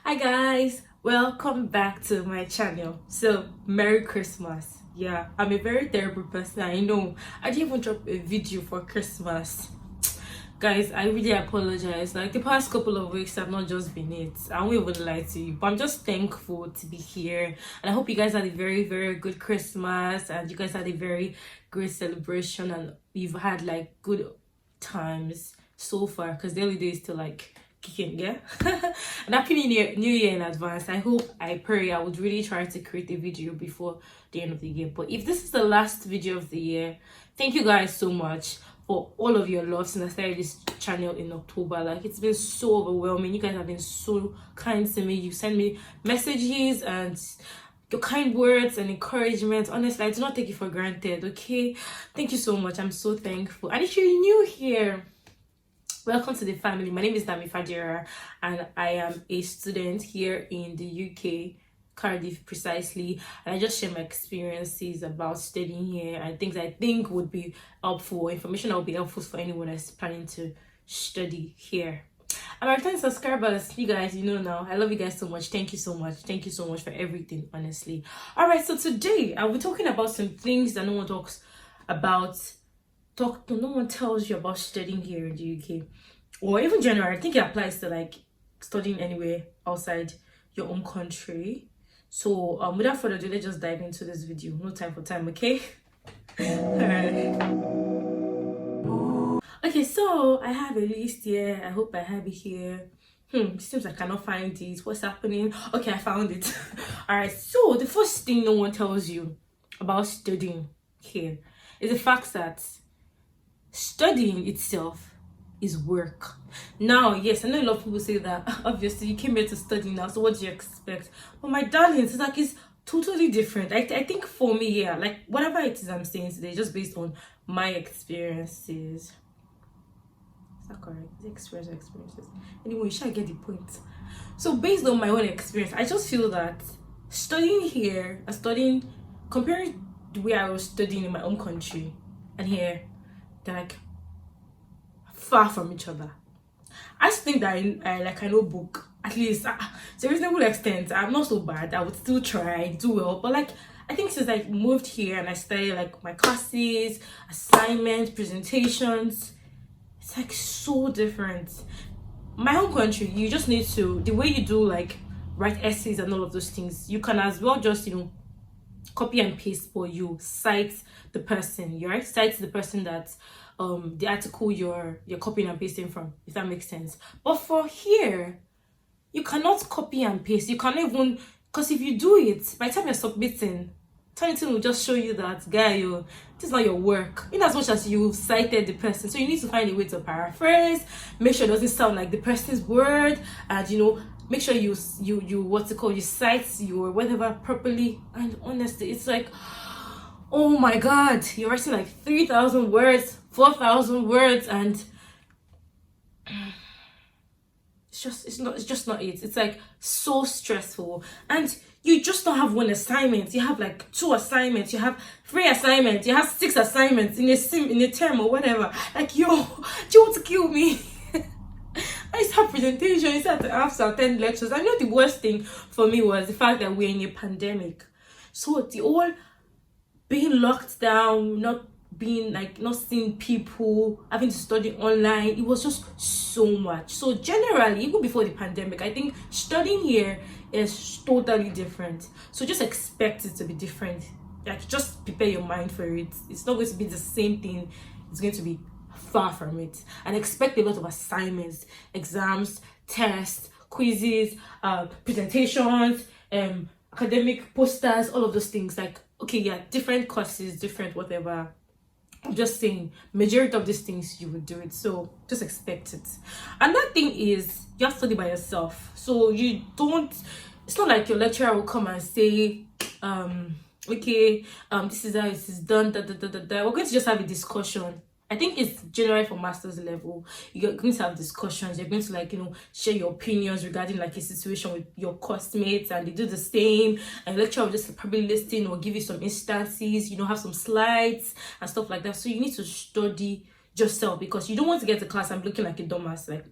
Hi guys, welcome back to my channel. So Merry Christmas. Yeah, I'm a very terrible person. I know. I didn't even drop a video for Christmas. Guys, I really apologize. Like the past couple of weeks I've not just been it. I won't even lie to you, but I'm just thankful to be here. And I hope you guys had a very good Christmas and you guys had a very great celebration and you've had like good times so far, because the holiday is still like kicking, yeah. And happy new year in advance. I pray I would really try to create a video before the end of the year. But if this is the last video of the year, thank you guys so much for all of your love since I started this channel in October. Like, it's been so overwhelming. You guys have been so kind to me. You send me messages and your kind words and encouragement. Honestly, I do not take it for granted. Okay, thank you so much. I'm so thankful. And if you're new here, welcome to the family. My name is Dami Fajera and I am a student here in the UK, Cardiff precisely, and I just share my experiences about studying here and things I think would be helpful, information that would be helpful for anyone that's planning to study here. And my returning subscribers, you guys, you know now, I love you guys so much. Thank you so much. Thank you so much for everything, honestly. All right, so today I'll be talking about some things that no one talks about. No one tells you about studying here in the UK, or even general. I think it applies to like studying anywhere outside your own country. So without further ado, let's just dive into this video. No time for time, okay? Alright. Okay, so I have a list here. I hope I have it here. It seems like I cannot find it. What's happening? Okay, I found it. All right, so the first thing no one tells you about studying here is the fact that studying itself is work. Now, yes, I know a lot of people say that obviously you came here to study now, so what do you expect? But my darlings, it's like it's totally different. I think for me, yeah, like whatever it is I'm saying today, just based on my experiences. Is that correct? Is it experiences? Anyway, you should get the point. So based on my own experience, I just feel that studying here and studying, comparing the way I was studying in my own country and here, they're like far from each other. I just think that I know book, at least to a reasonable extent. I'm not so bad. I would still try, do well, but like I think since I moved here and I studied like my classes, assignments, presentations, it's like so different. My home country, you just need to, the way you do like write essays and all of those things, you can as well just, you know, copy and paste, for you cite the person, you right? Cite the person that the article you're copying and pasting from, if that makes sense. But for here, you cannot copy and paste. You cannot even, because if you do it, by the time you're submitting, Turnitin will just show you that, guy, this is not your work, in as much as you've cited the person. So you need to find a way to paraphrase, make sure it doesn't sound like the person's word, and you know, make sure you what's it called, you cite your whatever properly. And honestly, it's like, oh my god, you're writing like 3,000 words, 4,000 words, and it's just not it. It's like so stressful, and you just don't have one assignment. You have like 2 assignments, you have 3 assignments, you have 6 assignments in a term or whatever. Like, yo, do you want to kill me? I used to have presentations, I used to have to attend lectures. I know the worst thing for me was the fact that we're in a pandemic. So the whole being locked down, not seeing people, having to study online, it was just so much. So generally, even before the pandemic, I think studying here is totally different. So just expect it to be different. Like, just prepare your mind for it. It's not going to be the same thing. It's going to be far from it. And expect a lot of assignments, exams, tests, quizzes, presentations, academic posters, all of those things. Like, okay, yeah, different courses, different whatever. I'm just saying, majority of these things you would do it, so just expect it. Another thing is you have to study by yourself. So you don't, it's not like your lecturer will come and say, okay, this is how it is done, We're going to just have a discussion. I think it's generally for master's level. You're going to have discussions. You're going to, like, you know, share your opinions regarding like a situation with your classmates, and they do the same. And the lecturer will just probably listen or give you some instances, you know, have some slides and stuff like that. So you need to study yourself, because you don't want to get to class and be looking like a dumbass. Like,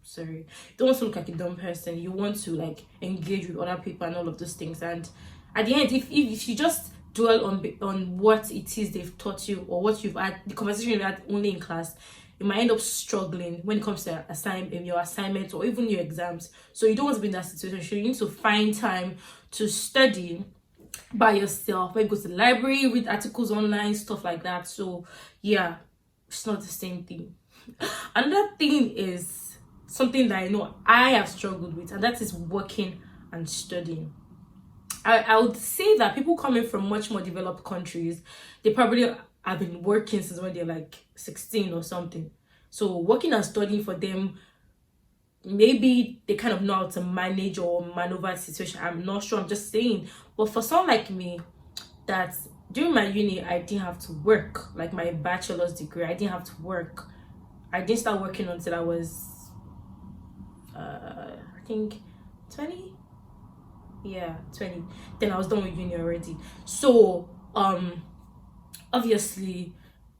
sorry, you don't want to look like a dumb person. You want to like engage with other people and all of those things. And at the end, if you just dwell on what it is they've taught you, or what you've had, the conversation you've had only in class, you might end up struggling when it comes to your assignments or even your exams. So you don't want to be in that situation. So you need to find time to study by yourself. Maybe go to the library, read articles online, stuff like that. So yeah, it's not the same thing. Another thing is something that I know I have struggled with, and that is working and studying. I would say that people coming from much more developed countries, they probably have been working since when they're like 16 or something. So working and studying for them, maybe they kind of know how to manage or maneuver the situation. I'm not sure, I'm just saying. But for someone like me, that during my uni, I didn't have to work. Like my bachelor's degree, I didn't have to work. I didn't start working until I was, I think 20. Yeah, 20. Then I was done with uni already. So obviously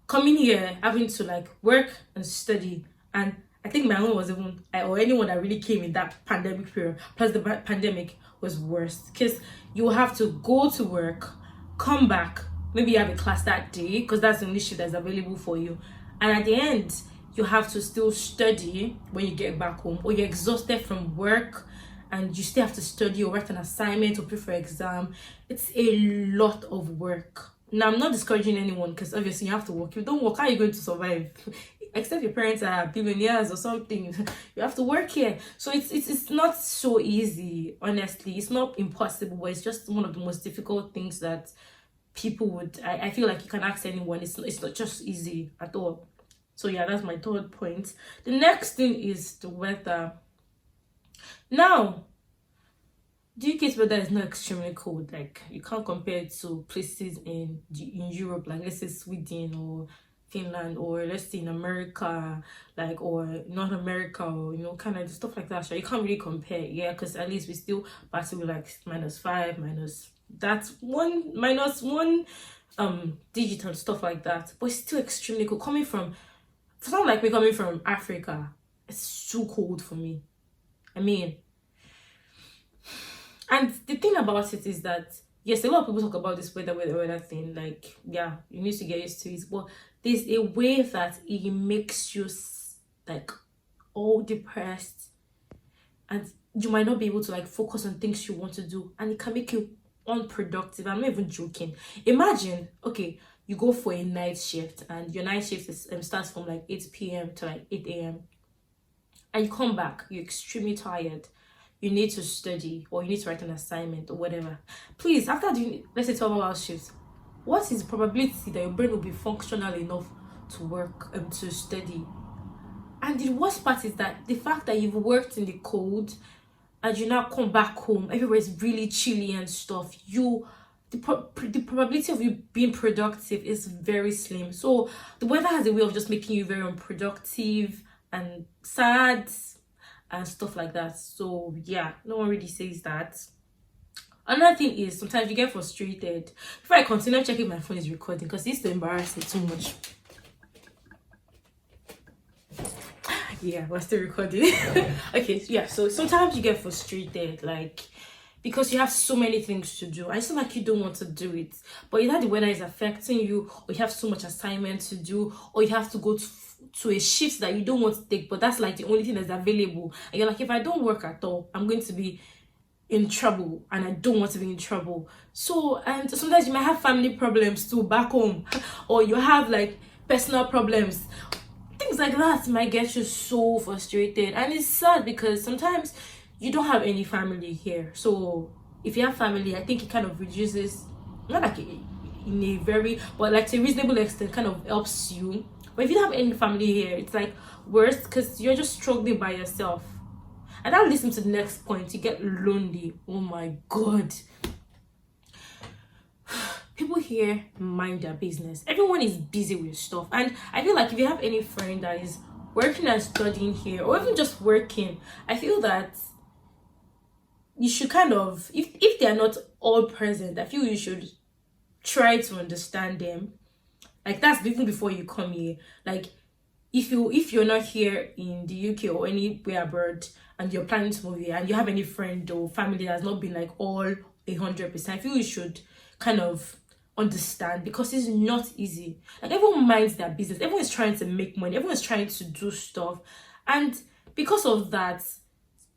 coming here, having to like work and study, and I think my own was even, or anyone that really came in that pandemic period, plus the pandemic was worse, because you have to go to work, come back, maybe you have a class that day because that's the only shift that's available for you, and at the end you have to still study when you get back home, or you're exhausted from work and you still have to study or write an assignment or prepare for exam. It's a lot of work. Now, I'm not discouraging anyone, because obviously you have to work. If you don't work, how are you going to survive? Except your parents are billionaires or something. You have to work here. So it's not so easy, honestly. It's not impossible, but it's just one of the most difficult things that people would, I feel like you can ask anyone. It's not just easy at all. So yeah, that's my third point. The next thing is the weather. Now, the UK's weather is not extremely cold. Like, you can't compare it to places in Europe, like let's say Sweden or Finland, or let's say in America, like, or North America, or kind of stuff like that. So you can't really compare, yeah, because at least we still battle with like -5, -1 digital stuff like that. But it's still extremely cold. For someone like me coming from Africa, it's too cold for me. I mean, and the thing about it is that, yes, a lot of people talk about this weather thing. Like, yeah, you need to get used to it. But there's a way that it makes you like all depressed, and you might not be able to like focus on things you want to do, and it can make you unproductive. I'm not even joking. Imagine, okay, you go for a night shift, and your night shift starts from like 8 p.m. to like 8 a.m. and you come back, you're extremely tired, you need to study, or you need to write an assignment or whatever. Please, after doing, let's say 12-hour shifts, what is the probability that your brain will be functional enough to work and to study? And the worst part is that the fact that you've worked in the cold and you now come back home, everywhere is really chilly and stuff, the probability of you being productive is very slim. So the weather has a way of just making you very unproductive and sad and stuff like that. So yeah, no one really says that. Another thing is, sometimes you get frustrated. Before I continue, checking my phone is recording, because it's to embarrass it too much. Yeah, we're still recording. Okay, yeah, so sometimes you get frustrated, like, because you have so many things to do. I feel like you don't want to do it, but either the weather is affecting you, or you have so much assignment to do, or you have to go to a shift that you don't want to take, but that's like the only thing that's available, and you're like, if I don't work at all, I'm going to be in trouble, and I don't want to be in trouble. So, and sometimes you might have family problems too back home, or you have like personal problems, things like that might get you so frustrated. And it's sad, because sometimes you don't have any family here. So if you have family, I think it kind of reduces, not like in a very, but like to a reasonable extent, kind of helps you. But if you don't have any family here, it's like worse, because you're just struggling by yourself. And that leads me to the next point. You get lonely. Oh my god. People here mind their business. Everyone is busy with stuff. And I feel like if you have any friend that is working and studying here, or even just working, I feel that you should kind of, if they are not all present, I feel you should try to understand them. Like, that's even before you come here. Like, if you're not here in the UK or anywhere abroad and you're planning to move here and you have any friend or family that's not been like all 100%, I feel you should kind of understand, because it's not easy. Like, everyone minds their business, everyone is trying to make money, everyone is trying to do stuff, and because of that,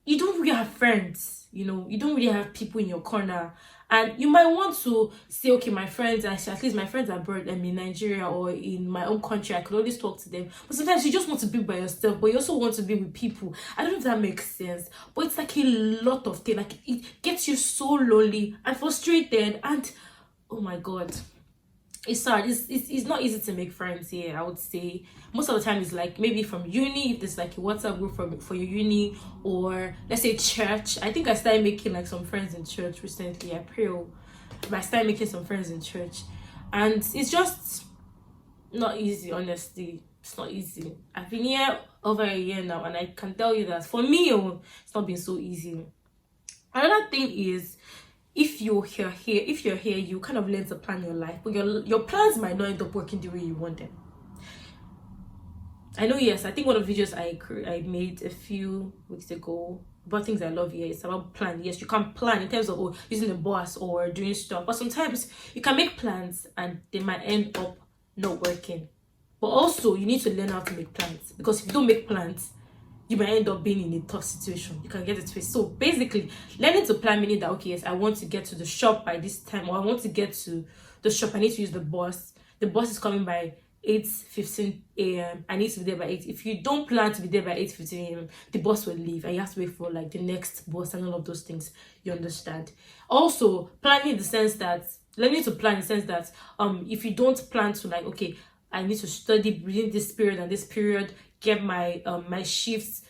you don't really have friends, you know, you don't really have people in your corner. And you might want to say, okay, my friends, at least my friends abroad, I'm in Nigeria or in my own country, I could always talk to them. But sometimes you just want to be by yourself, but you also want to be with people. I don't know if that makes sense, but it's like a lot of things. Like, it gets you so lonely and frustrated, and oh my god, it's hard. It's not easy to make friends here, I would say. Most of the time it's like maybe from uni, if there's like a WhatsApp group for your uni, or let's say church. I think I started making like some friends in church recently. I started making some friends in church, and it's just not easy. Honestly, it's not easy. I've been here over a year now, and I can tell you that for me, it's not been so easy. Another thing is, if you're here, you kind of learn to plan your life, but your plans might not end up working the way you want them. I know, yes, I think one of the videos I made a few weeks ago about things I love here, it's about plan. Yes, you can plan in terms of using a boss or doing stuff, but sometimes you can make plans and they might end up not working. But also, you need to learn how to make plans, because if you don't make plans, you might end up being in a tough situation. You can get it twisted. So basically, learning to plan, meaning that, okay, yes, I want to get to the shop by this time, or I want to get to the shop, I need to use the bus. The bus is coming by 8:15 a.m. I need to be there by 8. If you don't plan to be there by 8:15 a.m., the bus will leave and you have to wait for like the next bus and all of those things. You understand? Also, planning in the sense that, learning to plan in the sense that if you don't plan to, like, okay, I need to study within this period and this period, get my my shifts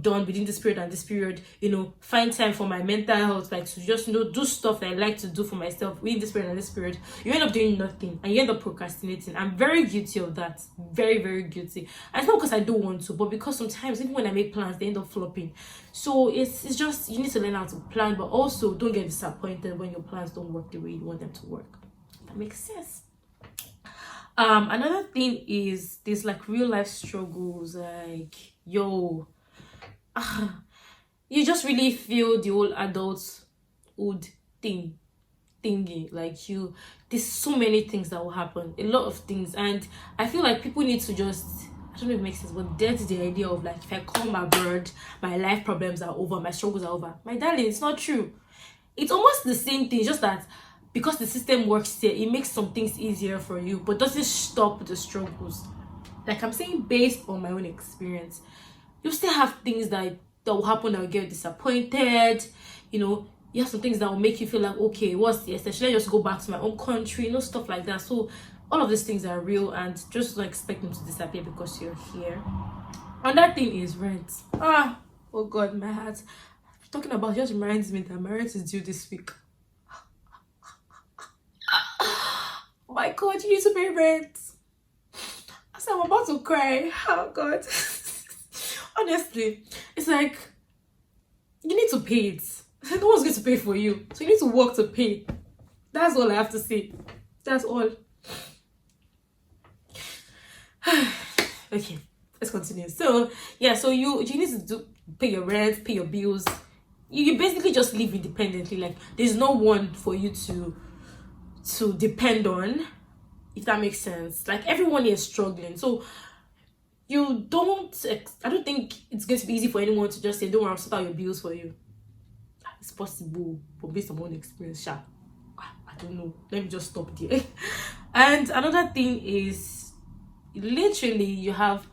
done within this period and this period, you know, find time for my mental health, like to just, you know, do stuff that I like to do for myself within this period and this period, you end up doing nothing and you end up procrastinating. I'm very guilty of that. Very, very guilty. And it's not because I don't want to, but because sometimes even when I make plans, they end up flopping. So it's just, you need to learn how to plan, but also don't get disappointed when your plans don't work the way you want them to work. That makes sense. Another thing is there's like real life struggles, like, you just really feel the whole adulthood thingy, like, there's so many things that will happen, a lot of things, and I feel like people need to just, I don't know if it makes sense, but that's the idea of like, if I come abroad, my life problems are over, my struggles are over. My darling, it's not true. It's almost the same thing, just that because the system works here, it makes some things easier for you, but doesn't stop the struggles. Like I'm saying, based on my own experience, you still have things that will happen that will get you disappointed. You know, you have some things that will make you feel like, okay, what's the essence? Should I just go back to my own country? You know, stuff like that. So all of these things are real, and just don't expect them to disappear because you're here. Another thing is rent. Oh god, my heart. Talking about just reminds me that my rent is due this week. Oh my god, you need to pay rent. So I'm about to cry. Oh god. Honestly, it's like you need to pay it. No one's going to pay for you, so you need to work to pay. That's all I have to say. That's all. Okay, let's continue. So yeah, so you need to pay your rent, pay your bills. You basically just live independently. Like there's no one for you to depend on, if that makes sense. Like everyone is struggling, so I don't think it's going to be easy for anyone to just say, don't worry, I'll sort out your bills for you. It's possible, but based on my own experience, I don't know. Let me just stop there. And another thing is, literally, you have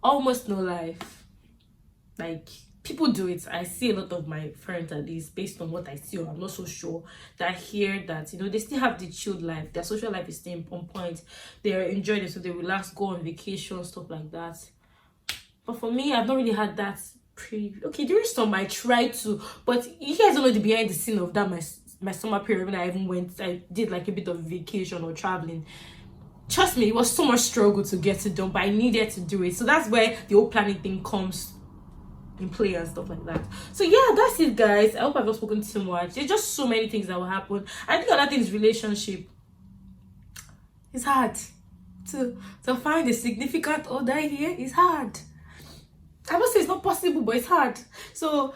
almost no life. Like, people do it. I see a lot of my friends, at least based on what I see, or I'm not so sure, that hear that, you know, they still have the chilled life. Their social life is still on point. They're enjoying it, so they relax, go on vacation, stuff like that. But for me, I've not really had that. Okay, during summer I tried to, but you guys don't know the behind the scene of that. My summer period, when I did like a bit of vacation or traveling. Trust me, it was so much struggle to get it done, but I needed to do it. So that's where the whole planning thing comes in play and stuff like that. So yeah, that's it, guys. I hope I've not spoken too much. There's just so many things that will happen. I think another thing is relationship. It's hard. to find a significant other here is hard. I won't say it's not possible, but it's hard. So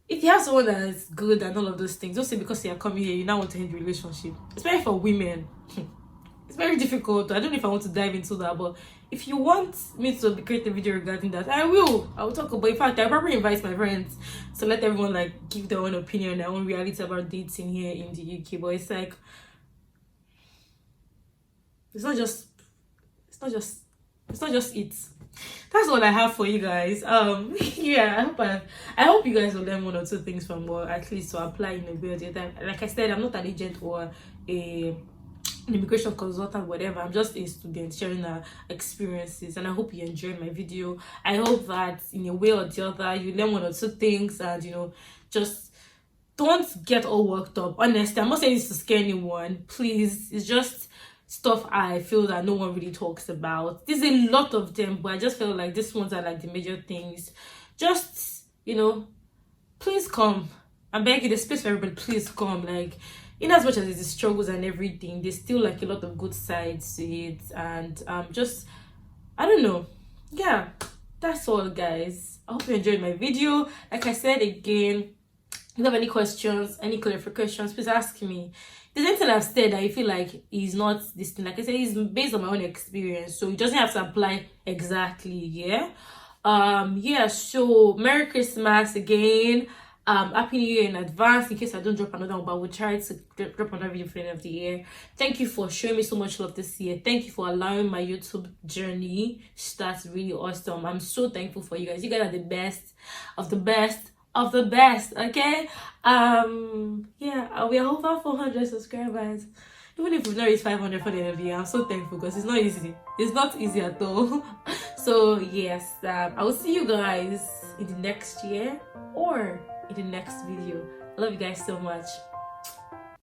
if you have someone that is good and all of those things, don't say because you are coming here you now want to end the relationship. Especially for women. It's very difficult. I don't know if I want to dive into that, but if you want me to create a video regarding that, I will talk about. In fact, I'll probably invite my friends to let everyone like give their own opinion, their own reality about dating here in the UK. But it's like, it's not just it. That's all I have for you guys. Yeah, I hope you guys will learn one or two things from, or at least to apply in a way or the other. Like I said, I'm not an agent or an immigration consultant, whatever. I'm just a student sharing our experiences, and I hope you enjoyed my video. I hope that in a way or the other you learn one or two things, and just don't get all worked up. Honestly, I'm not saying this to scare anyone, please. It's just stuff I feel that no one really talks about. There's a lot of them, but I just feel like these ones are like the major things. Just please come. I'm begging the space for everybody, please come. Like, in as much as it's the struggles and everything, there's still like a lot of good sides to it. And just, I don't know, yeah, that's all, guys. I hope you enjoyed my video. Like I said again, if you have any questions, any clarifications, please ask me. If there's anything I've said that you feel like is not this thing, like I said, it's based on my own experience, so it doesn't have to apply exactly. Yeah, so Merry Christmas again. Happy New Year in advance, in case I don't drop another one, but we'll try to drop another video for the end of the year. Thank you for showing me so much love this year. Thank you for allowing my YouTube journey start really awesome. I'm so thankful for you guys. You guys are the best of the best of the best. Okay, yeah, we are over 400 subscribers. Even if we've not reached 500 for the end of the year, I'm so thankful, because it's not easy. It's not easy at all. So yes, I will see you guys in the next year or in the next video. I love you guys so much.